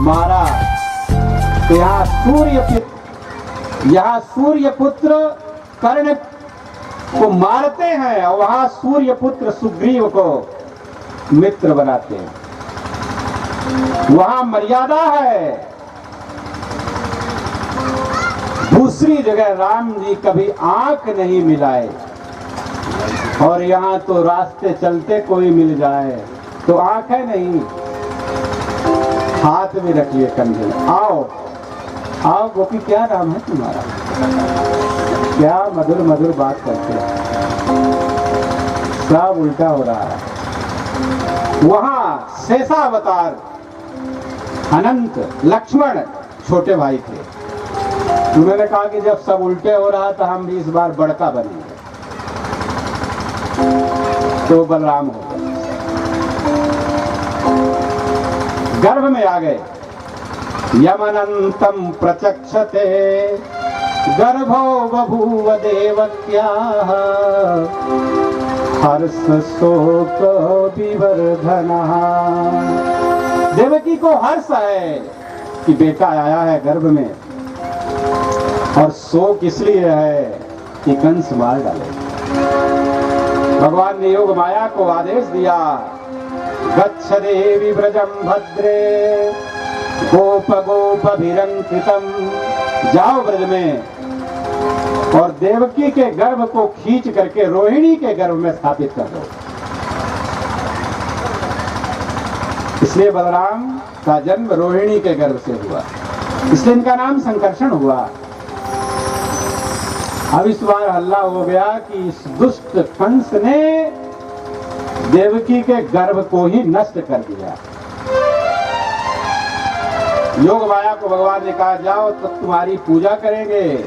मारा तो यहाँ सूर्यपुत्र कर्ण को मारते हैं और वहां सूर्यपुत्र सुग्रीव को मित्र बनाते हैं। वहां मर्यादा है। दूसरी जगह राम जी कभी आंख नहीं मिलाए और यहाँ तो रास्ते चलते कोई मिल जाए तो आंख है नहीं, हाथ में रखिए कंधे। आओ आओ गोपी, क्या नाम है तुम्हारा? क्या मधुर मधुर बात करते हैं। सब उल्टा हो रहा है। वहां शेषावतार अनंत लक्ष्मण छोटे भाई थे। उन्होंने कहा कि जब सब उल्टे हो रहा था हम भी इस बार बड़का बनेंगे, तो बलराम हो गए, गर्भ में आ गए। यमनंतम प्रचक्षते गर्भो बभूव देवक्याः हर्ष शोक विवर्धनः। देवकी को हर्ष है कि बेटा आया है गर्भ में, और शोक इसलिए है कि कंस मार डाले। भगवान ने योग माया को आदेश दिया, गच्छ देवी व्रजम भद्रे गोप गोपभिरंकृतम। जाओ ब्रज में और देवकी के गर्भ को खींच करके रोहिणी के गर्भ में स्थापित कर दो। इसलिए बलराम का जन्म रोहिणी के गर्भ से हुआ, इसलिए इनका नाम संकर्षण हुआ। अब इस बार हल्ला हो गया कि इस दुष्ट कंस ने देवकी के गर्भ को ही नष्ट कर दिया। योग माया को भगवान ने कहा जाओ तो तुम्हारी पूजा करेंगे।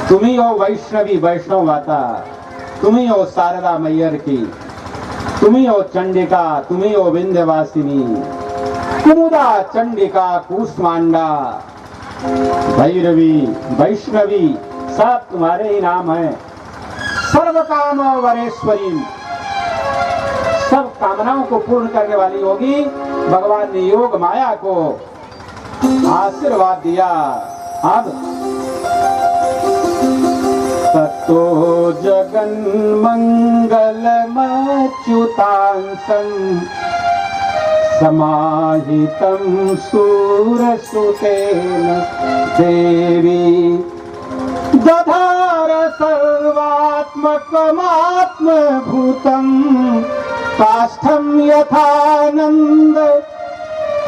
तुम ही हो वैष्णवी वैष्णव माता, तुम ही हो शारदा मैयर की, तुम ही हो चंडिका, तुम ही हो विंध्यवासिनी, कुमुदा चंडिका कूष्मांडा भैरवी वैष्णवी, सब तुम्हारे ही नाम है। सर्व काम वरेश्वरी, सब कामनाओं को पूर्ण करने वाली होगी। भगवान ने योग माया को आशीर्वाद दिया। अब ततो जगन मंगलमच्युतांसं समाहितं सूरसुतेन देवी दधार सर्वात्मकमात्मभूतं काष्ठं यथानंद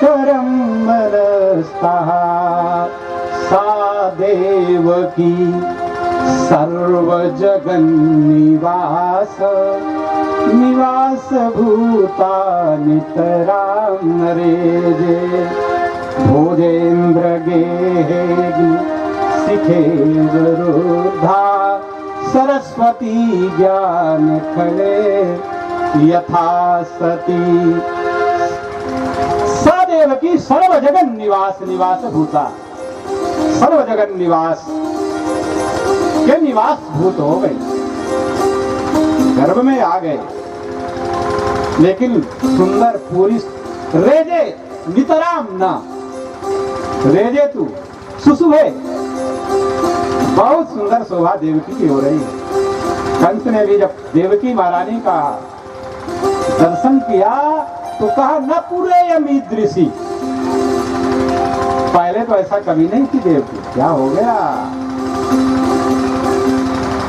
करम मनस्तः। सा देवकी सर्वजगन निवास भूता नितरां नरेजे भोजेन्द्र गेहेग्नि शिखे वरुधा सरस्वती ज्ञान खले यथा सती। सदेव की सर्व जगन निवास भूता, सर्व जगन निवास के निवास भूत हो गई, गर्भ में आ गए। लेकिन सुंदर पूरी रेजे नितराम ना रेजे तू सुसुभे, बहुत सुंदर शोभा देवकी की हो रही है। कंस ने भी जब देवकी महारानी का दर्शन किया तो कहा न पूरे यमीदृषि। पहले तो ऐसा कभी नहीं थी देवकी, क्या हो गया?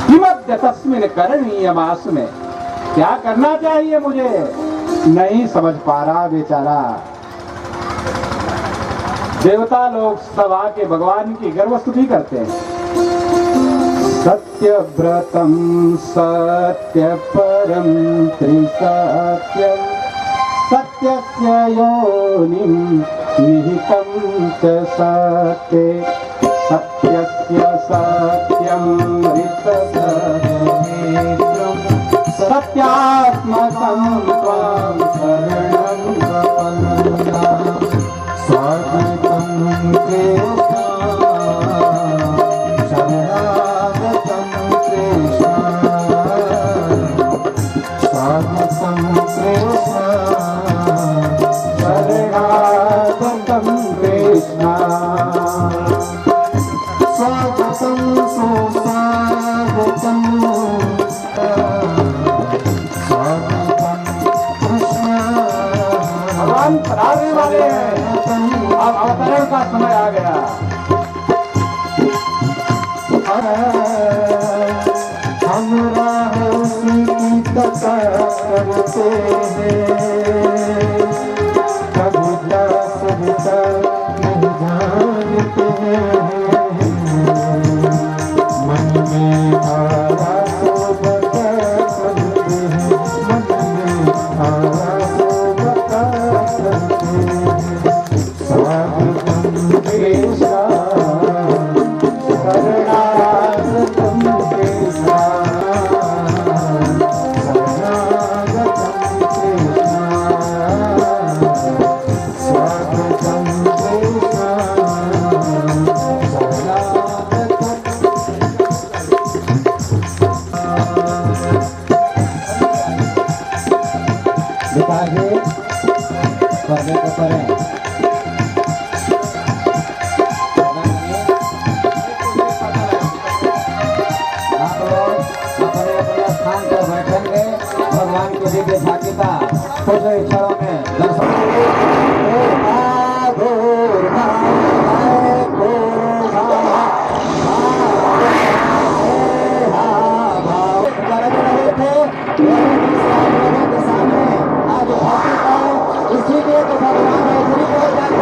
किमद्य तस्मिन् करणीयमास में, क्या करना चाहिए मुझे, नहीं समझ पा रहा बेचारा। देवता लोग सब आके भगवान की गर्वस्तुति करते हैं। सत्यव्रतम सत्य परम त्रिसत्यम सत्यस्य योनिं निहितं च सत्ये सत्यस्य सत्यं ऋतसहस्रं सत्यात्मकं त्वां शरणं प्रपन्नः स्वागतं कृष्ण शरणागतं कृष्ण स्वागतं कृष्ण शरणागतं आ गया। हमरा उसी की करते हैं, कविता सविता नहीं जानते हैं, मन में आया तो बता सकते हैं, मन में आया तो बता सकते हैं, स्वागतम देशा शरणागतम कृष्णा, शरणागतम कृष्णा, स्वागतम कृष्णा, शरणागतम। पिताजी पर्दे के परे भगवान के दिव्य साक्षिता कुछ क्षणों में दर्शन। इसी लिए तो भगवान ऐसी हो जाते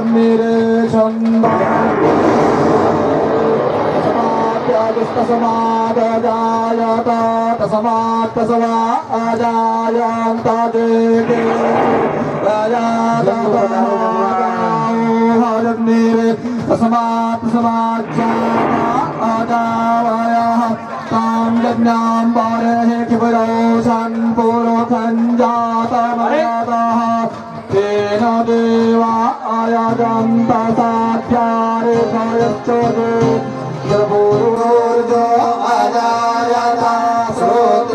मेरे छंद तस्मात् अजायत तस्मात् अजायन्त देवे तस्मात् अजावयः तां यज्ञां पारेः किबरौषन् पुरोखं जातमयतः तेन देवा आयाजन्त साध्यारे भयश्चोदे जबूर्जो आजायता स्रोत।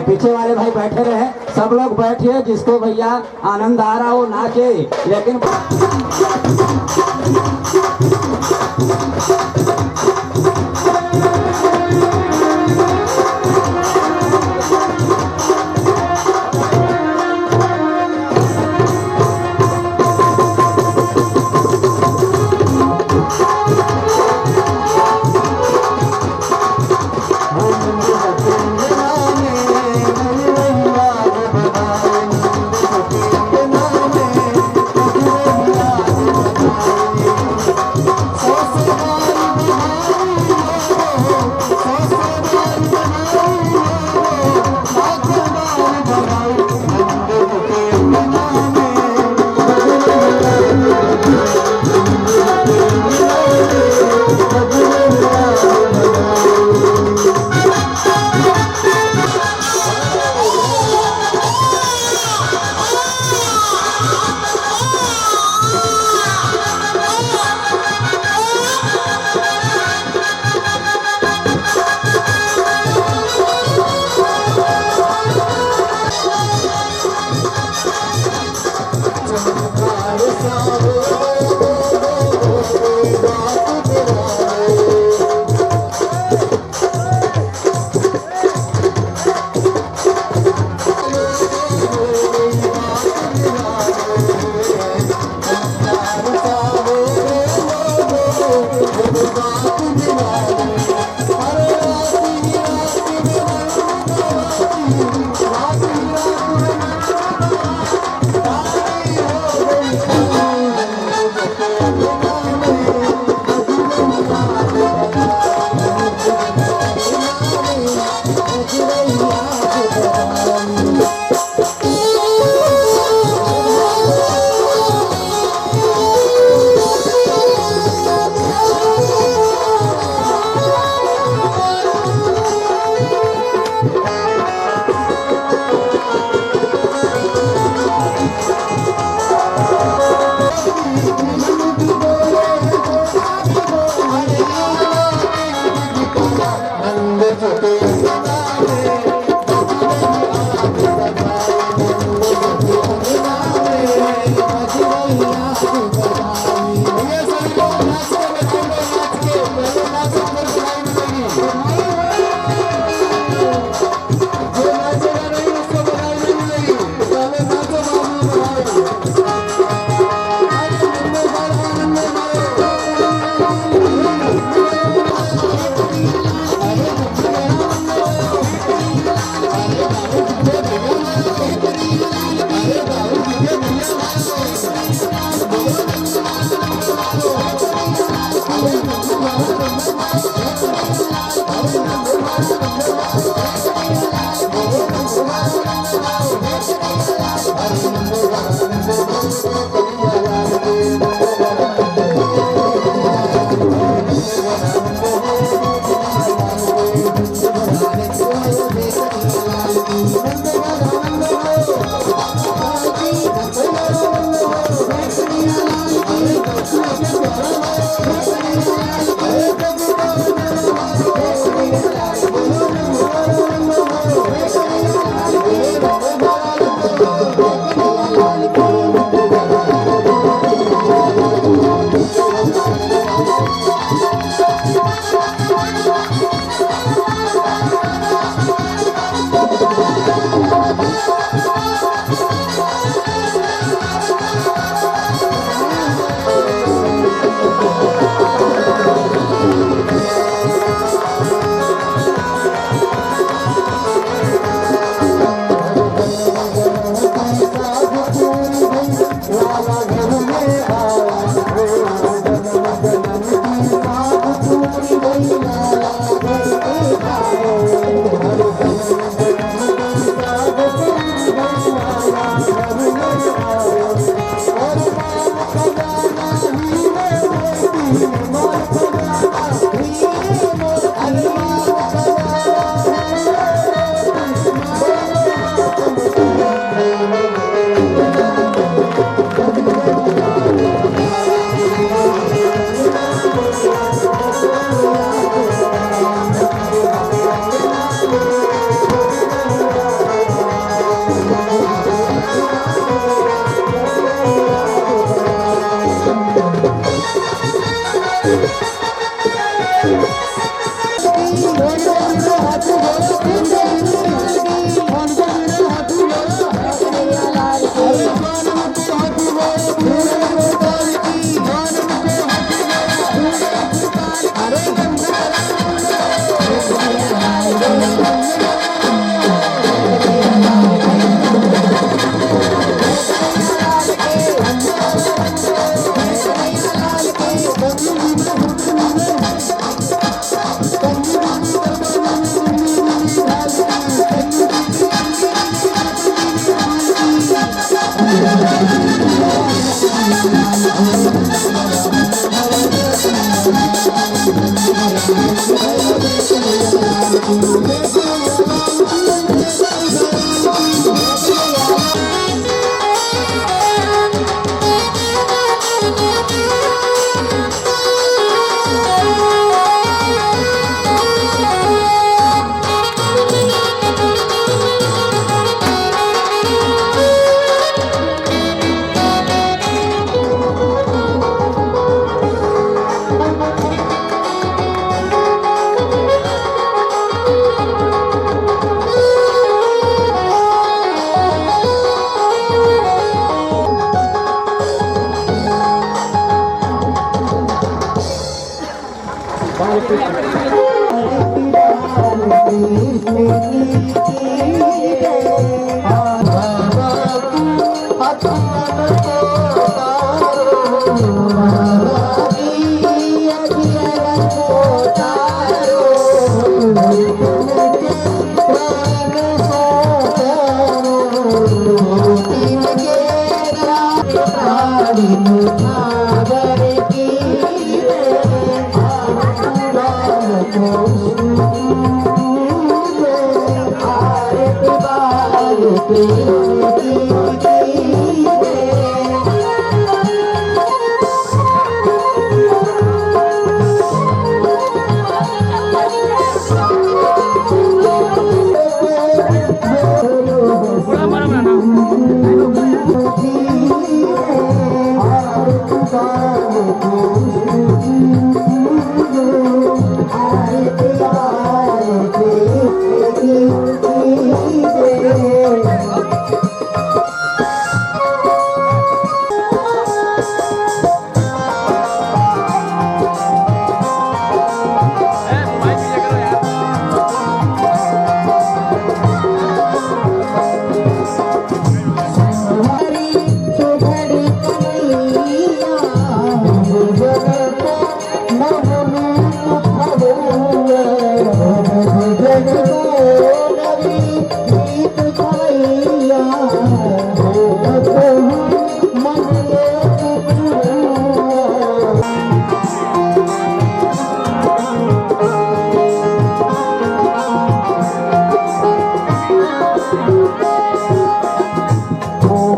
पीछे वाले भाई बैठे रहे, सब लोग बैठिए, जिसको भैया आनंद आ रहा हो नाचे, लेकिन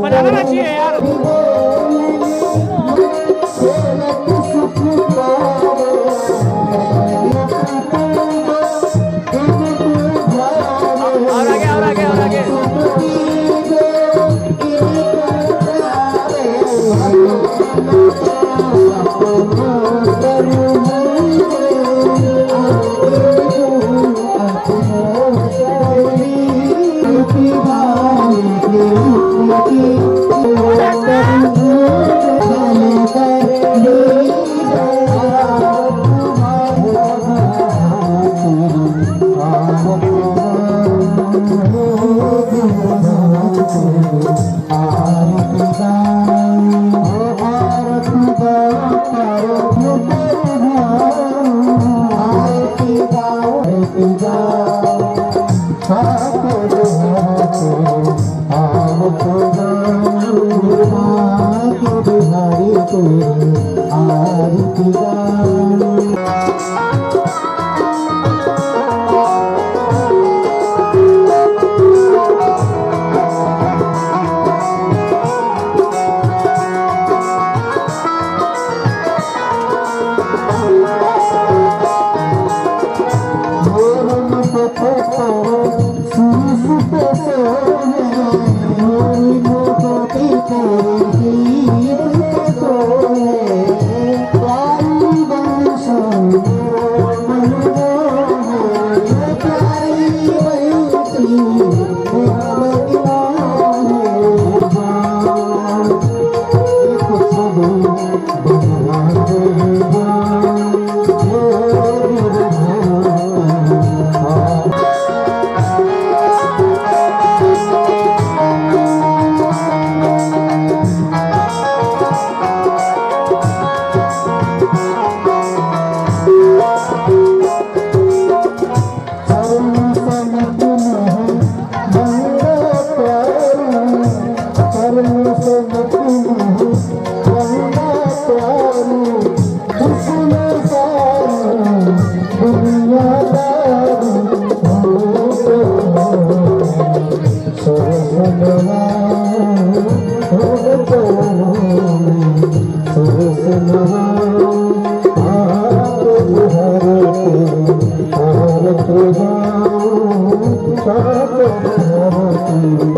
बनाना चाहिए यार। और आगे और आगे और आगे। Thank you.